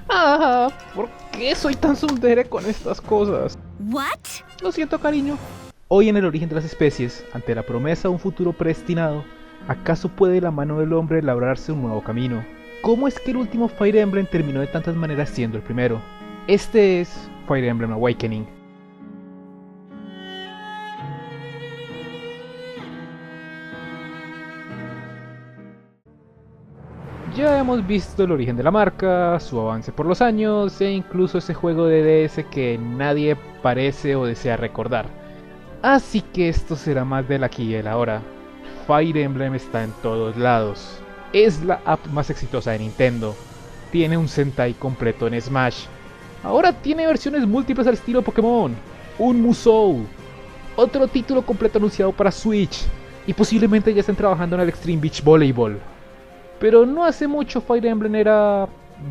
Ah, ¿por qué soy tan tsundere con estas cosas? What? Lo siento, cariño. Hoy en el origen de las especies, ante la promesa de un futuro predestinado, ¿acaso puede la mano del hombre labrarse un nuevo camino? ¿Cómo es que el último Fire Emblem terminó de tantas maneras siendo el primero? Este es Fire Emblem Awakening. Ya hemos visto el origen de la marca, su avance por los años e incluso ese juego de DS que nadie parece o desea recordar. Así que esto será más del aquí y el ahora. Fire Emblem está en todos lados. Es la app más exitosa de Nintendo. Tiene un Sentai completo en Smash. Ahora tiene versiones múltiples al estilo Pokémon. Un Musou. Otro título completo anunciado para Switch. Y posiblemente ya estén trabajando en el Extreme Beach Volleyball. Pero no hace mucho Fire Emblem era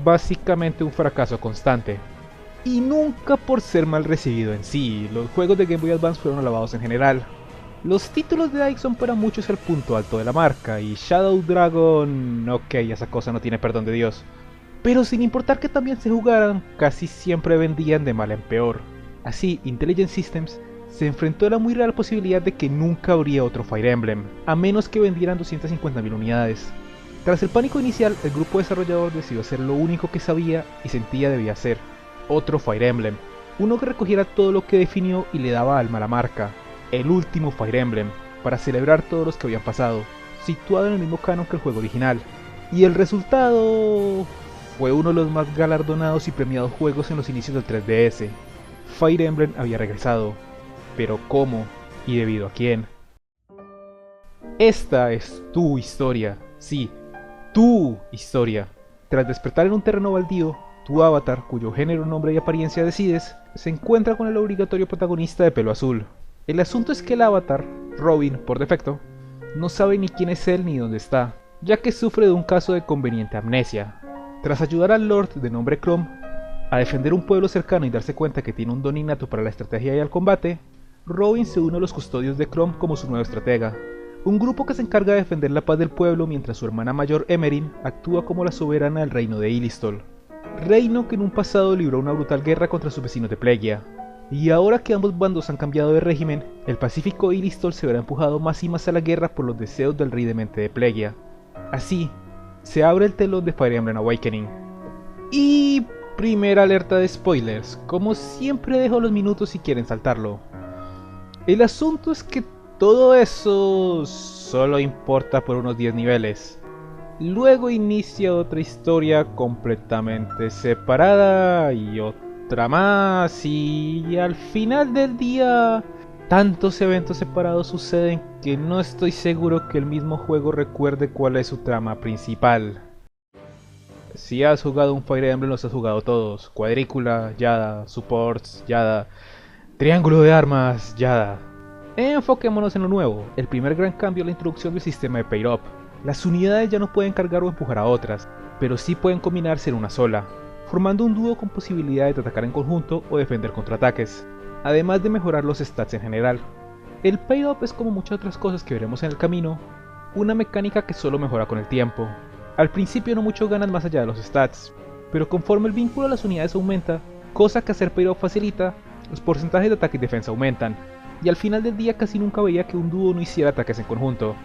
básicamente un fracaso constante. Y nunca por ser mal recibido en sí, los juegos de Game Boy Advance fueron alabados en general. Los títulos de Ike son para muchos el punto alto de la marca, y Shadow Dragon, ok, esa cosa no tiene perdón de Dios. Pero sin importar que también se jugaran, casi siempre vendían de mal en peor. Así, Intelligent Systems se enfrentó a la muy real posibilidad de que nunca habría otro Fire Emblem, a menos que vendieran 250.000 unidades. Tras el pánico inicial, el grupo desarrollador decidió hacer lo único que sabía y sentía debía hacer: otro Fire Emblem, uno que recogiera todo lo que definió y le daba alma a la marca, el último Fire Emblem, para celebrar todos los que habían pasado, situado en el mismo canon que el juego original. Y el resultado fue uno de los más galardonados y premiados juegos en los inicios del 3DS. Fire Emblem había regresado, pero ¿cómo? ¿Y debido a quién? Esta es tu historia, sí, tu historia. Tras despertar en un terreno baldío, tu avatar, cuyo género, nombre y apariencia decides, se encuentra con el obligatorio protagonista de pelo azul. El asunto es que el avatar, Robin por defecto, no sabe ni quién es él ni dónde está, ya que sufre de un caso de conveniente amnesia. Tras ayudar al Lord de nombre Chrome a defender un pueblo cercano y darse cuenta que tiene un don innato para la estrategia y el combate, Robin se une a los custodios de Chrome como su nuevo estratega, un grupo que se encarga de defender la paz del pueblo mientras su hermana mayor Emerin actúa como la soberana del reino de Illistol, reino que en un pasado libró una brutal guerra contra sus vecinos de Plegia. Y ahora que ambos bandos han cambiado de régimen, el pacífico Illistol se verá empujado más y más a la guerra por los deseos del rey demente de Plegia. Así, se abre el telón de Fire Emblem Awakening. Y primera alerta de spoilers, como siempre dejo los minutos si quieren saltarlo. El asunto es que todo eso solo importa por unos 10 niveles. Luego inicia otra historia completamente separada y otra más, y al final del día tantos eventos separados suceden que no estoy seguro que el mismo juego recuerde cuál es su trama principal. Si has jugado un Fire Emblem los has jugado todos: cuadrícula, Yada, supports, Yada, triángulo de armas, Yada. Enfoquémonos en lo nuevo. El primer gran cambio es la introducción del sistema de Pair Up. Las unidades ya no pueden cargar o empujar a otras, pero sí pueden combinarse en una sola, formando un dúo con posibilidades de atacar en conjunto o defender contraataques, además de mejorar los stats en general. El Pair Up es, como muchas otras cosas que veremos en el camino, una mecánica que solo mejora con el tiempo. Al principio no mucho ganas más allá de los stats, pero conforme el vínculo a las unidades aumenta, cosa que hacer Pair Up facilita, los porcentajes de ataque y defensa aumentan, y al final del día casi nunca veía que un dúo no hiciera ataques en conjunto.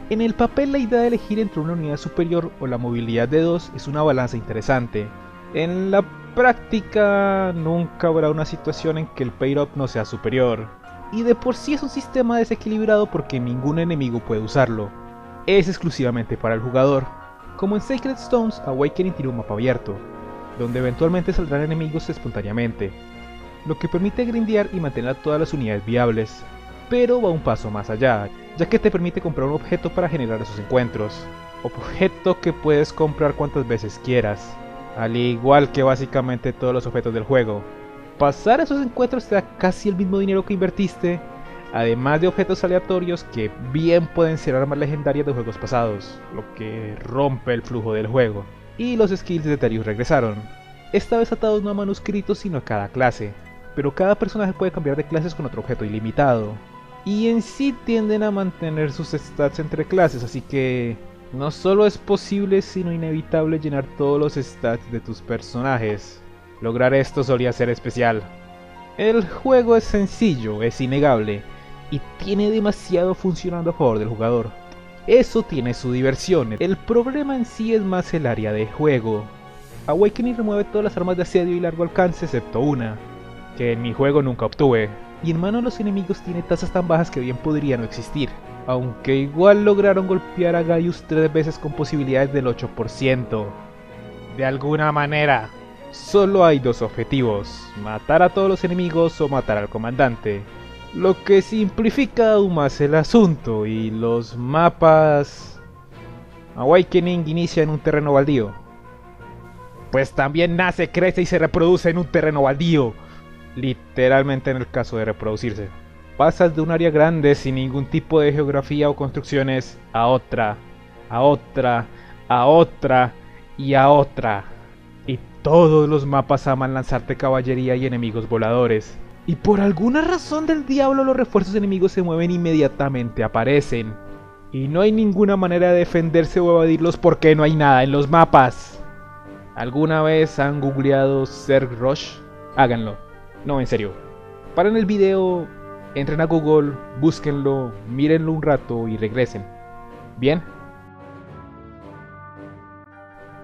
En el papel la idea de elegir entre una unidad superior o la movilidad de dos es una balanza interesante. En la práctica nunca habrá una situación en que el Pair Up no sea superior, y de por sí es un sistema desequilibrado porque ningún enemigo puede usarlo. Es exclusivamente para el jugador. Como en Sacred Stones, Awakening tiene un mapa abierto, donde eventualmente saldrán enemigos espontáneamente, lo que permite grindear y mantener a todas las unidades viables, pero va un paso más allá, ya que te permite comprar un objeto para generar esos encuentros, objeto que puedes comprar cuantas veces quieras, al igual que básicamente todos los objetos del juego. Pasar esos encuentros te da casi el mismo dinero que invertiste, además de objetos aleatorios que bien pueden ser armas legendarias de juegos pasados, lo que rompe el flujo del juego. Y los skills de Terius regresaron, esta vez atados no a manuscritos sino a cada clase, pero cada personaje puede cambiar de clases con otro objeto ilimitado, y en sí tienden a mantener sus stats entre clases, así que No solo es posible, sino inevitable llenar todos los stats de tus personajes. Lograr esto solía ser especial. El juego es sencillo, es innegable, y tiene demasiado funcionando a favor del jugador. Eso tiene su diversión, el problema en sí es más el área de juego. Awakening remueve todas las armas de asedio y largo alcance excepto una, que en mi juego nunca obtuve, y en mano de los enemigos tiene tasas tan bajas que bien podría no existir, aunque igual lograron golpear a Gaius 3 veces con posibilidades del 8%. De alguna manera, solo hay dos objetivos, matar a todos los enemigos o matar al comandante, lo que simplifica aún más el asunto y los mapas. Awakening inicia en un terreno baldío. Pues también nace, crece y se reproduce en un terreno baldío. Literalmente en el caso de reproducirse. Pasas de un área grande sin ningún tipo de geografía o construcciones a otra, a otra, a otra y a otra. Y todos los mapas aman lanzarte caballería y enemigos voladores. Y por alguna razón del diablo los refuerzos enemigos se mueven e inmediatamente aparecen. Y no hay ninguna manera de defenderse o evadirlos porque no hay nada en los mapas. ¿Alguna vez han googleado Zerg Rush? Háganlo. No, en serio. Paren el video, entren a Google, búsquenlo, mírenlo un rato y regresen. ¿Bien?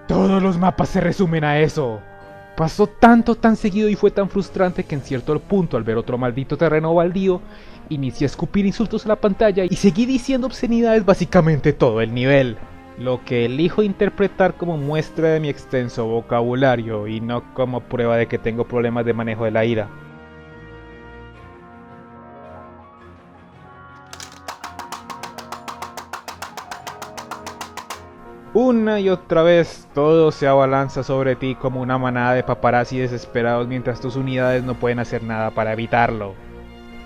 Todos los mapas se resumen a eso. Pasó tanto tan seguido y fue tan frustrante que en cierto punto al ver otro maldito terreno baldío, inicié a escupir insultos a la pantalla y seguí diciendo obscenidades básicamente todo el nivel. Lo que elijo interpretar como muestra de mi extenso vocabulario y no como prueba de que tengo problemas de manejo de la ira. Una y otra vez todo se abalanza sobre ti como una manada de paparazzi desesperados mientras tus unidades no pueden hacer nada para evitarlo.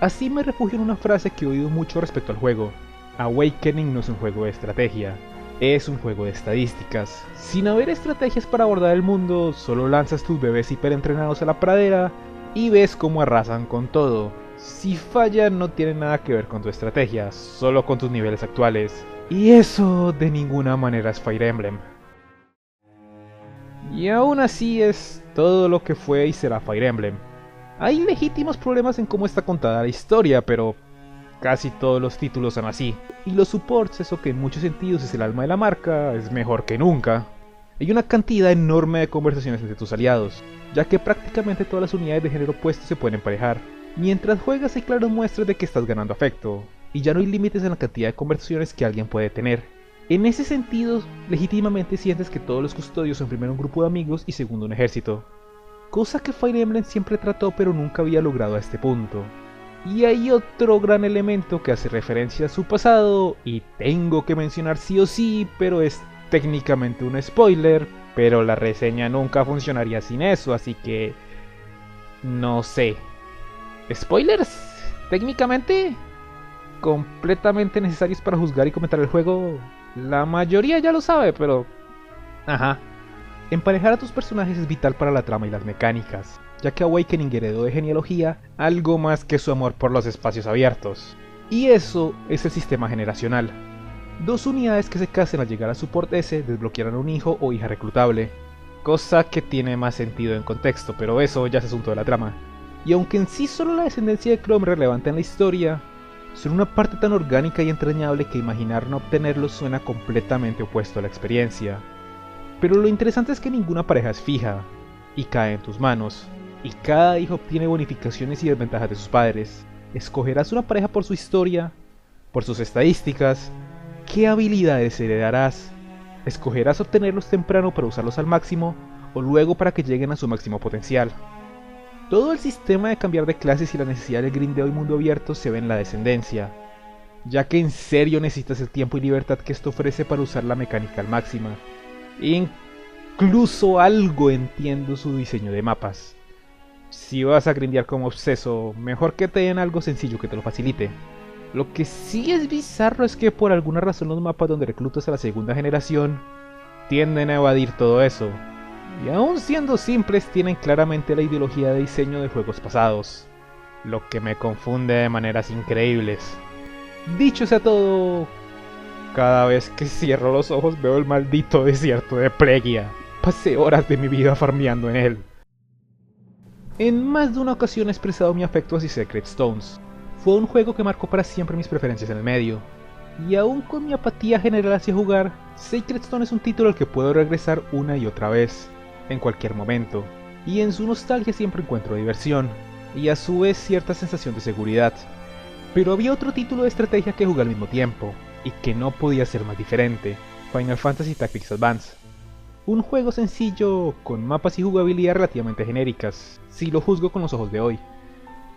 Así me refugio en una frase que he oído mucho respecto al juego. Awakening no es un juego de estrategia, es un juego de estadísticas. Sin haber estrategias para abordar el mundo, solo lanzas tus bebés hiperentrenados a la pradera y ves cómo arrasan con todo. Si fallan no tiene nada que ver con tu estrategia, solo con tus niveles actuales. Y eso de ninguna manera es Fire Emblem. Y aún así es todo lo que fue y será Fire Emblem. Hay legítimos problemas en cómo está contada la historia, pero casi todos los títulos son así. Y los supports, eso que en muchos sentidos es el alma de la marca, es mejor que nunca. Hay una cantidad enorme de conversaciones entre tus aliados, ya que prácticamente todas las unidades de género opuesto se pueden emparejar. Mientras juegas hay claras muestras de que estás ganando afecto, y ya no hay límites en la cantidad de conversaciones que alguien puede tener. En ese sentido, legítimamente sientes que todos los custodios son primero un grupo de amigos y segundo un ejército. Cosa que Fire Emblem siempre trató pero nunca había logrado a este punto. Y hay otro gran elemento que hace referencia a su pasado, y tengo que mencionar sí o sí, pero es técnicamente un spoiler, pero la reseña nunca funcionaría sin eso, así que... no sé. ¿Spoilers? Técnicamente... completamente necesarios para juzgar y comentar el juego. La mayoría ya lo sabe, pero... ajá. Emparejar a tus personajes es vital para la trama y las mecánicas, ya que Awakening heredó de genealogía algo más que su amor por los espacios abiertos. Y eso es el sistema generacional. Dos unidades que se casen al llegar a Support S desbloquearán un hijo o hija reclutable, cosa que tiene más sentido en contexto, pero eso ya es asunto de la trama. Y aunque en sí solo la descendencia de Chrome es relevante en la historia, son una parte tan orgánica y entrañable que imaginar no obtenerlos suena completamente opuesto a la experiencia. Pero lo interesante es que ninguna pareja es fija, y cae en tus manos, y cada hijo obtiene bonificaciones y desventajas de sus padres. Escogerás una pareja por su historia, por sus estadísticas, qué habilidades heredarás, escogerás obtenerlos temprano para usarlos al máximo, o luego para que lleguen a su máximo potencial. Todo el sistema de cambiar de clases y la necesidad del grindeo y mundo abierto se ve en la descendencia, ya que en serio necesitas el tiempo y libertad que esto ofrece para usar la mecánica al máximo. Incluso algo entiendo su diseño de mapas. Si vas a grindear como obseso, mejor que te den algo sencillo que te lo facilite. Lo que sí es bizarro es que por alguna razón los mapas donde reclutas a la segunda generación tienden a evadir todo eso. Y aún siendo simples tienen claramente la ideología de diseño de juegos pasados, lo que me confunde de maneras increíbles. Dicho sea todo, Cada vez que cierro los ojos veo el maldito desierto de Plegia. Pasé horas de mi vida farmeando en él. En más de una ocasión he expresado mi afecto hacia Sacred Stones. Fue un juego que marcó para siempre mis preferencias en el medio. Y aún con mi apatía general hacia jugar, Sacred Stone es un título al que puedo regresar una y otra vez, en cualquier momento. Y en su nostalgia siempre encuentro diversión, y a su vez cierta sensación de seguridad. Pero había otro título de estrategia que jugué al mismo tiempo, y que no podía ser más diferente: Final Fantasy Tactics Advance. Un juego sencillo, con mapas y jugabilidad relativamente genéricas, si lo juzgo con los ojos de hoy.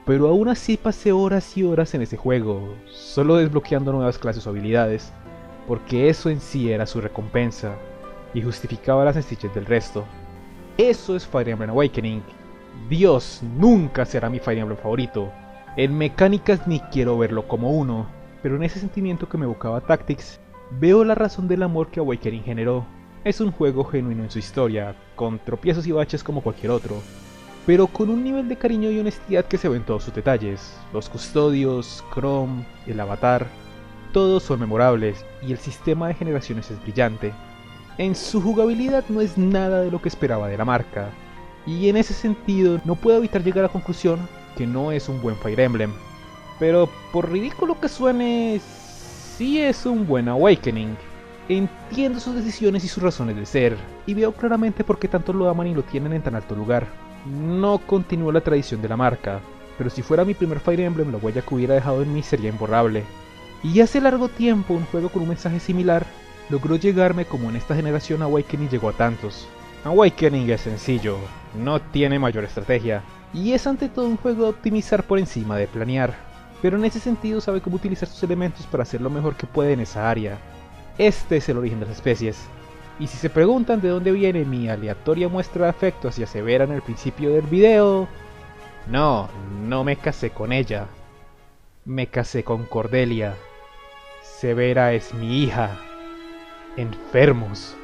Pero aún así pasé horas y horas en ese juego, solo desbloqueando nuevas clases o habilidades, porque eso en sí era su recompensa, y justificaba la sencillez del resto. Eso es Fire Emblem Awakening. Dios, nunca será mi Fire Emblem favorito. En mecánicas ni quiero verlo como uno, pero en ese sentimiento que me evocaba Tactics, veo la razón del amor que Awakening generó. Es un juego genuino en su historia, con tropiezos y baches como cualquier otro, pero con un nivel de cariño y honestidad que se ve en todos sus detalles. Los custodios, Chrome, el avatar, todos son memorables y el sistema de generaciones es brillante. En su jugabilidad no es nada de lo que esperaba de la marca, y en ese sentido no puedo evitar llegar a la conclusión que no es un buen Fire Emblem. Pero por ridículo que suene, sí es un buen Awakening. Entiendo sus decisiones y sus razones de ser, y veo claramente por qué tanto lo aman y lo tienen en tan alto lugar. No continúo la tradición de la marca, pero si fuera mi primer Fire Emblem, la huella que hubiera dejado en mí sería imborrable. Y hace largo tiempo un juego con un mensaje similar logró llegarme como en esta generación Awakening llegó a tantos. Awakening es sencillo, no tiene mayor estrategia, y es ante todo un juego de optimizar por encima de planear, pero en ese sentido sabe cómo utilizar sus elementos para hacer lo mejor que puede en esa área. Este es el origen de las especies. Y si se preguntan de dónde viene mi aleatoria muestra de afecto hacia Severa en el principio del video, no me casé con ella. Me casé con Cordelia. Severa es mi hija. Enfermos.